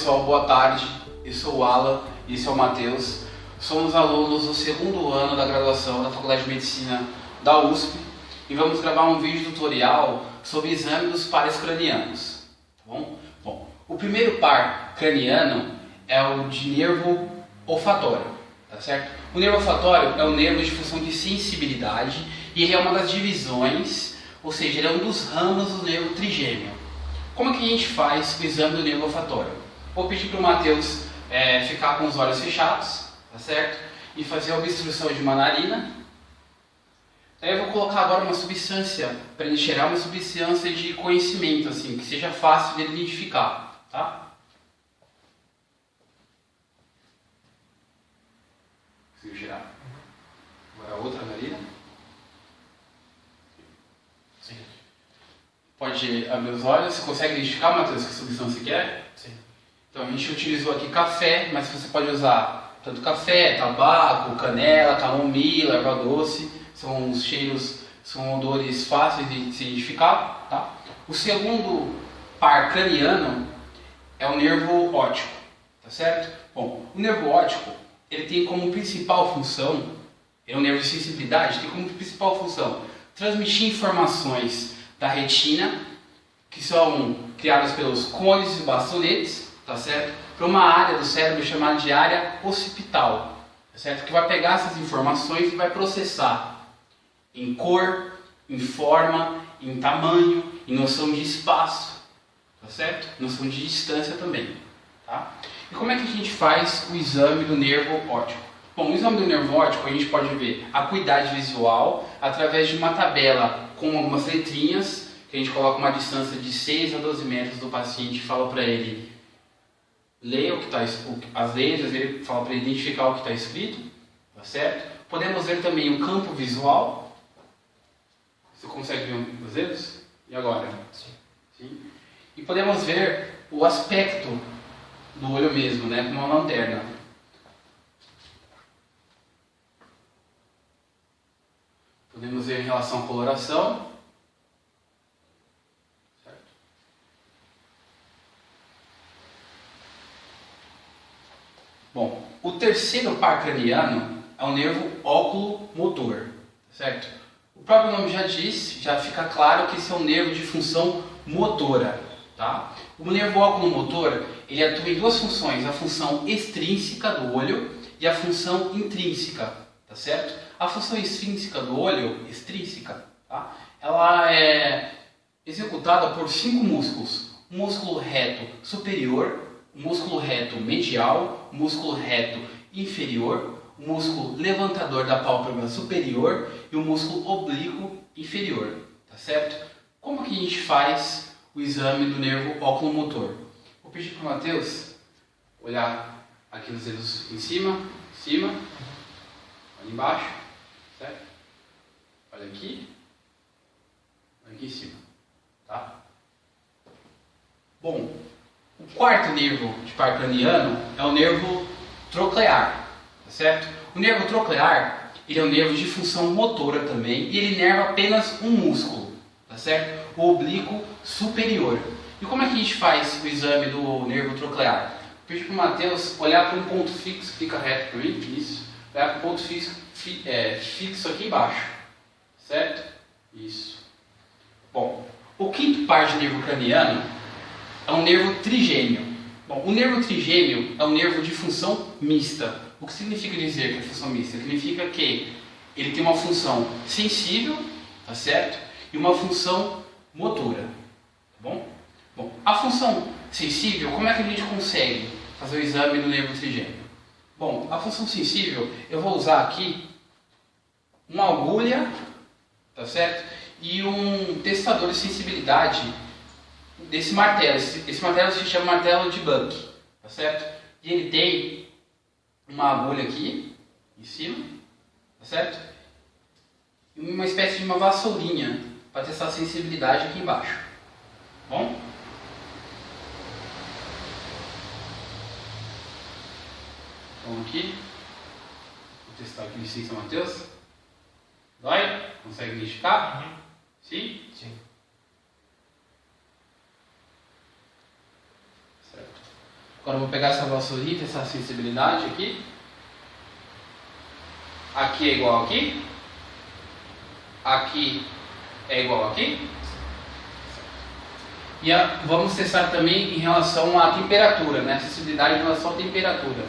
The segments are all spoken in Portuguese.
pessoal, boa tarde. Eu sou o Alan e esse é o Matheus. Somos alunos do segundo ano da graduação da Faculdade de Medicina da USP e vamos gravar um vídeo tutorial sobre exame dos pares cranianos. Tá bom? Bom, o primeiro par craniano é o de nervo olfatório, tá certo? O nervo olfatório é um nervo de função de sensibilidade e ele é uma das divisões, ou seja, ele é um dos ramos do nervo trigêmeo. Como é que a gente faz o exame do nervo olfatório? Vou pedir para o Matheus ficar com os olhos fechados, tá certo? E fazer a obstrução de uma narina. Aí eu vou colocar agora uma substância, para ele cheirar uma substância de conhecimento, assim, que seja fácil de identificar, tá? Conseguiu cheirar? Agora a outra narina. Sim. Pode abrir os olhos. Você consegue identificar, Matheus, que substância que é? Sim. Então a gente utilizou aqui café, mas você pode usar tanto café, tabaco, canela, camomila, erva doce. São os cheiros, são odores fáceis de se identificar, tá? O segundo par craniano é o nervo óptico, tá certo? Bom, o nervo óptico, ele tem como principal função, ele é um nervo de sensibilidade, tem como principal função transmitir informações da retina, que são criadas pelos cones e bastonetes, tá certo? Para uma área do cérebro chamada de área occipital, tá certo? Que vai pegar essas informações e vai processar em cor, em forma, em tamanho, em noção de espaço, tá certo? Noção de distância também, tá? E como é que a gente faz o exame do nervo óptico? Bom, o exame do nervo óptico a gente pode ver a acuidade visual através de uma tabela com algumas letrinhas, que a gente coloca uma distância de 6 a 12 metros do paciente e fala para ele ler o que está escrito, as letras, ele fala para ele identificar o que está escrito, tá certo? Podemos ver também o campo visual. Você consegue ver os dedos? E agora? Sim. Sim. E podemos ver o aspecto do olho mesmo, né, com uma lanterna. Podemos ver em relação à coloração. Certo? Bom, o terceiro par craniano é o nervo óculo-motor, certo? O próprio nome já diz, já fica claro que esse é um nervo de função motora, tá? O nervo óculo-motor, ele atua em duas funções, a função extrínseca do olho e a função intrínseca, tá certo? A função extrínseca do olho, extrínseca, tá? Ela é executada por 5 músculos: o músculo reto superior, o músculo reto medial, o músculo reto inferior, o músculo levantador da pálpebra superior e o músculo oblíquo inferior, tá certo? Como que a gente faz o exame do nervo óculo-motor? Vou pedir para o Matheus olhar aqui nos dedos em cima, olha embaixo, certo? Olha aqui em cima, tá? Bom, o quarto nervo de par craniano é o nervo troclear, tá certo? O nervo troclear, ele é um nervo de função motora também e ele inerva apenas um músculo, tá certo? O oblíquo superior. E como é que a gente faz o exame do nervo troclear? Pedi para o Matheus olhar para um ponto fixo, fica reto para mim, isso. Olhar para um ponto fixo aqui embaixo, certo? Isso. Bom, o quinto par de nervo craniano é um nervo trigêmeo. Bom, o nervo trigêmeo é um nervo de função mista. O que significa dizer que é função mista? Significa que ele tem uma função sensível, tá certo? E uma função motora, tá bom? Bom, a função sensível, como é que a gente consegue fazer o exame do nervo trigêmeo? Bom, a função sensível, eu vou usar aqui uma agulha, tá certo? E um testador de sensibilidade desse martelo. Esse martelo se chama martelo de Buck, tá certo? E ele tem uma agulha aqui em cima, tá certo? E uma espécie de uma vassourinha para testar a sensibilidade aqui embaixo, tá bom? Então aqui, vou testar aqui em São Mateus. Dói? Consegue identificar? Uhum. Sim? Sim. Certo. Agora eu vou pegar essa vassourita, essa sensibilidade aqui. Aqui é igual aqui. Aqui é igual aqui. E vamos testar também em relação à temperatura, né? Sensibilidade em relação à temperatura.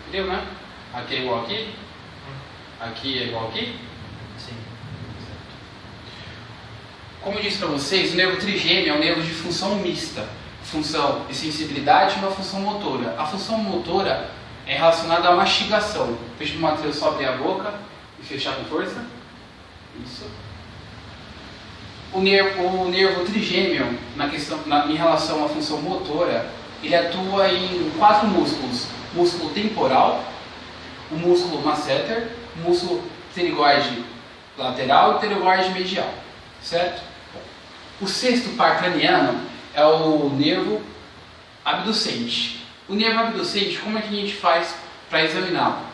Entendeu, né? Aqui é igual aqui. Aqui é igual aqui. Sim. Como eu disse para vocês, o nervo trigêmeo é um nervo de função mista. Função de sensibilidade e uma função motora. A função motora é relacionada à mastigação. Pede para o Matheus só abrir a boca e fechar com força. Isso. O nervo trigêmeo, em relação à função motora, ele atua em 4 músculos. Músculo temporal, o músculo masseter, o músculo pterygoide lateral e o pterygoide medial. Certo? O 6º par craniano é o nervo abducente. O nervo abducente, como é que a gente faz para examiná-lo?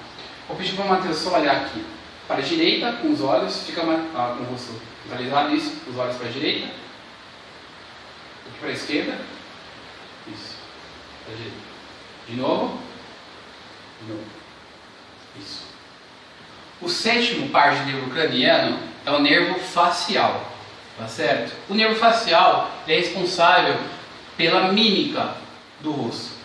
Vou pedir para o Matheus só olhar aqui para a direita, com os olhos, fica com o rosto visualizado, isso, os olhos para a direita, aqui para a esquerda, isso, para a direita, de novo, isso. O 7º par de nervo craniano é o nervo facial, tá certo? O nervo facial é responsável pela mímica do rosto.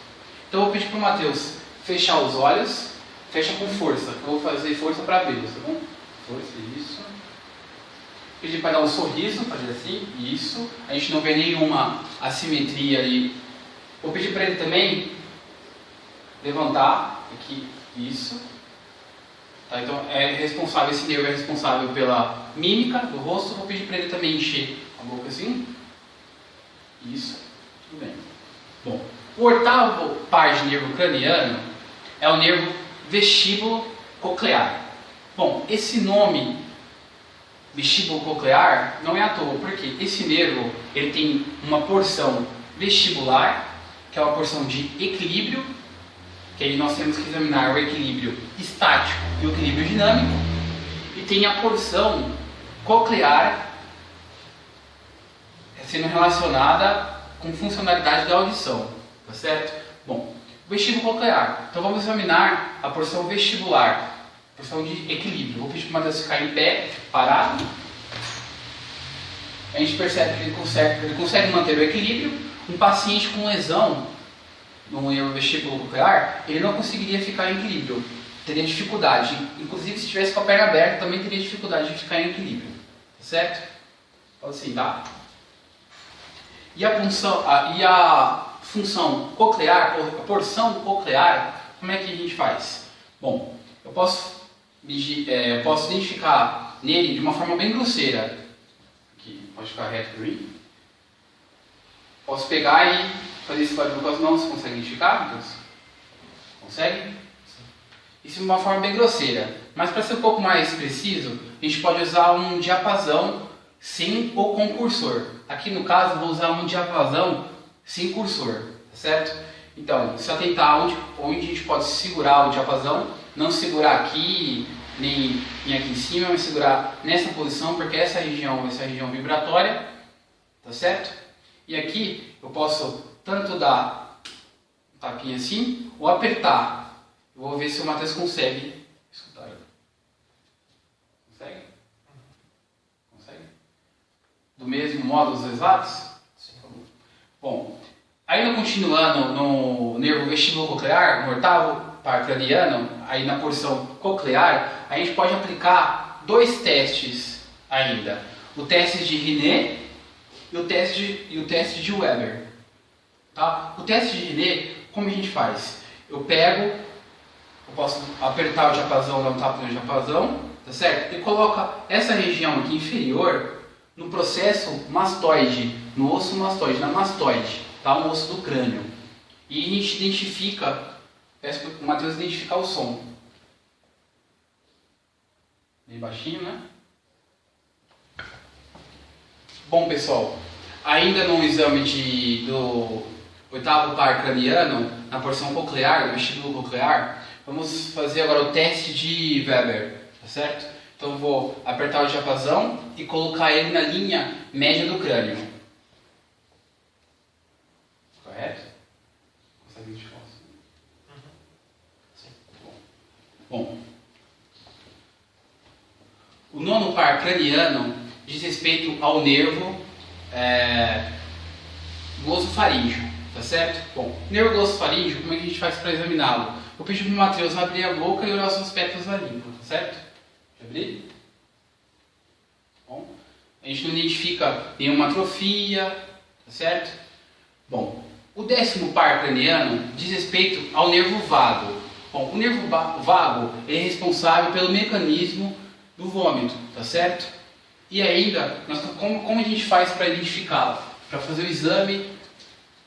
Então eu vou pedir para o Matheus fechar os olhos, fecha com força, eu vou fazer força para abrir, tá bom? Força, isso. Pedir para dar um sorriso, fazer assim, isso. A gente não vê nenhuma assimetria ali. Vou pedir para ele também levantar aqui, isso. Tá, então esse nervo é responsável pela mímica do rosto. Vou pedir para ele também encher a boca assim. Isso, tudo bem. Bom, o 8º par de nervo craniano é o nervo vestíbulo coclear. Bom, esse nome vestíbulo coclear não é à toa, porque esse nervo ele tem uma porção vestibular, que é uma porção de equilíbrio, que aí nós temos que examinar o equilíbrio estático e o equilíbrio dinâmico, e tem a porção coclear sendo relacionada com funcionalidade da audição, tá certo? Bom, vestíbulo coclear. Então vamos examinar a porção vestibular, porção de equilíbrio. Vou pedir para o Matheus ficar em pé, parado. A gente percebe que ele consegue manter o equilíbrio. Um paciente com lesão no nervo vestíbulo coclear, ele não conseguiria ficar em equilíbrio, teria dificuldade. Inclusive, se estivesse com a perna aberta, também teria dificuldade de ficar em equilíbrio, certo? Então, assim, tá? E a função coclear, a porção coclear, como é que a gente faz? Bom, eu posso identificar nele de uma forma bem grosseira. Aqui, pode ficar reto para mim. Posso pegar e fazer esse código com as mãos. Você consegue identificar, Matheus? Consegue? Isso de uma forma bem grosseira. Mas para ser um pouco mais preciso, a gente pode usar um diapasão sem o com cursor. Aqui no caso, eu vou usar um diapasão sem cursor, certo? Então, se atentar onde a gente pode segurar o diapasão, não segurar aqui, nem aqui em cima, mas segurar nessa posição, porque essa região vai ser a região vibratória, tá certo? E aqui eu posso tanto dar um tapinha assim, ou apertar. Eu vou ver se o Matheus consegue escutar. Consegue? Consegue? Do mesmo modo, os dois lados? Sim. Bom, ainda continuando no nervo vestíbulo coclear, no 8º par craniano, aí na porção coclear, a gente pode aplicar 2 testes ainda. O teste de Riné e o teste de Weber. Tá? O teste de Riné, como a gente faz? Eu posso apertar o diapasão, dar um tapa no diapasão, tá certo? E coloca essa região aqui inferior no processo mastoide, no osso mastoide, na mastoide, tá? No osso do crânio. E a gente identifica, peço para o Matheus identificar o som. Bem baixinho, né? Bom, pessoal, ainda no exame do 8º par craniano, na porção coclear, no vestíbulo coclear, vamos fazer agora o teste de Weber, tá certo? Então eu vou apertar o diapasão e colocar ele na linha média do crânio. Correto? O nono par craniano diz respeito ao nervo glossofaríngeo, tá certo? Bom, nervo glossofaríngeo, como é que a gente faz para examiná-lo? Eu pedi para o Matheus abrir a boca e olhar os aspectos da língua, tá certo? Deixa eu abrir. Bom, a gente não identifica nenhuma atrofia, tá certo? Bom, o 10º par craniano diz respeito ao nervo vago. Bom, o nervo vago é responsável pelo mecanismo do vômito, tá certo? E ainda, como a gente faz para identificá-lo? Para fazer o exame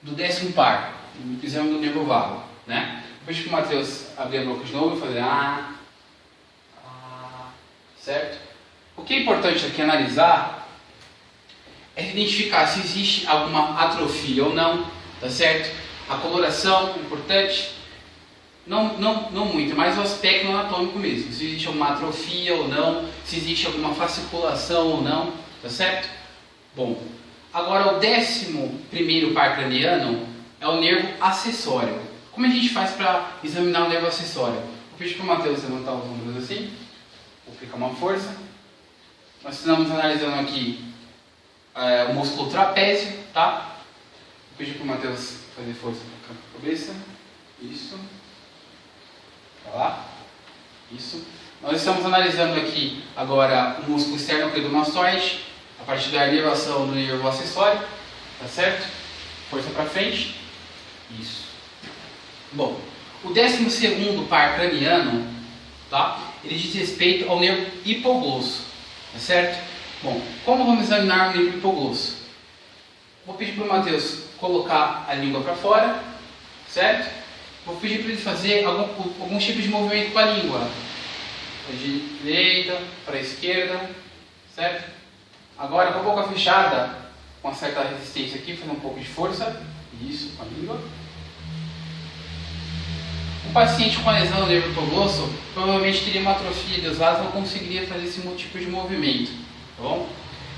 do 10º par, o exame do nervo vago, né? Depois que o Matheus abrir a boca de novo e fazer certo? O que é importante aqui analisar é identificar se existe alguma atrofia ou não, tá certo? A coloração é importante, não muito, mas o aspecto anatômico mesmo, se existe alguma atrofia ou não, se existe alguma fasciculação ou não, tá certo? Bom, agora o 11º par craniano é o nervo acessório. Como a gente faz para examinar o nervo acessório? Vou pedir para o Matheus levantar os ombros assim, vou aplicar uma força. Nós estamos analisando aqui o músculo trapézio, tá? Vou pedir para o Matheus fazer força com a cabeça. Isso. Vai lá. Isso. Nós estamos analisando aqui agora o músculo esternocleidomastoide, a partir da inervação do nervo acessório, tá certo? Força para frente. Isso. Bom, o 12º par craniano, tá? Ele diz respeito ao nervo hipoglosso, tá certo? Bom, como vamos examinar o nervo hipoglosso? Vou pedir para o Matheus colocar a língua para fora, certo? Vou pedir para ele fazer algum tipo de movimento com a língua, para a direita, para a esquerda, certo? Agora com a boca fechada, com uma certa resistência aqui, fazer um pouco de força, isso, com a língua. Um paciente com lesão no nervo hipoglosso provavelmente teria uma atrofia dos lados e não conseguiria fazer esse tipo de movimento, tá bom?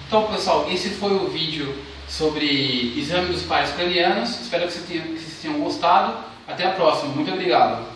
Então pessoal, esse foi o vídeo sobre exame dos pares cranianos. Espero que vocês tenham gostado. Até a próxima, muito obrigado.